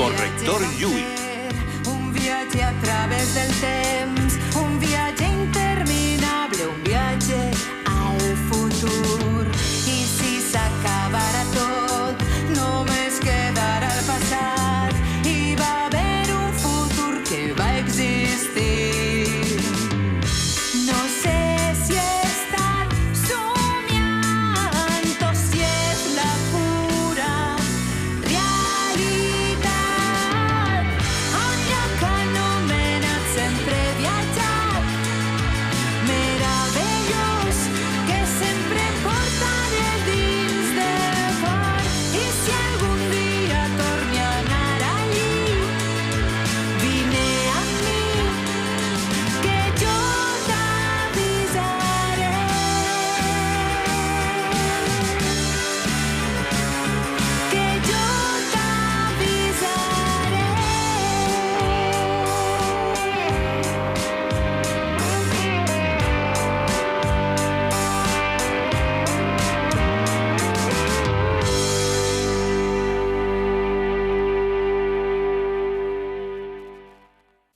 Corrector Yui. Un viatge a través del temps, un viatge interminable, un viatge al futur. I si s'acabarà tot, només quedarà el passat i va haver un futur que va existir.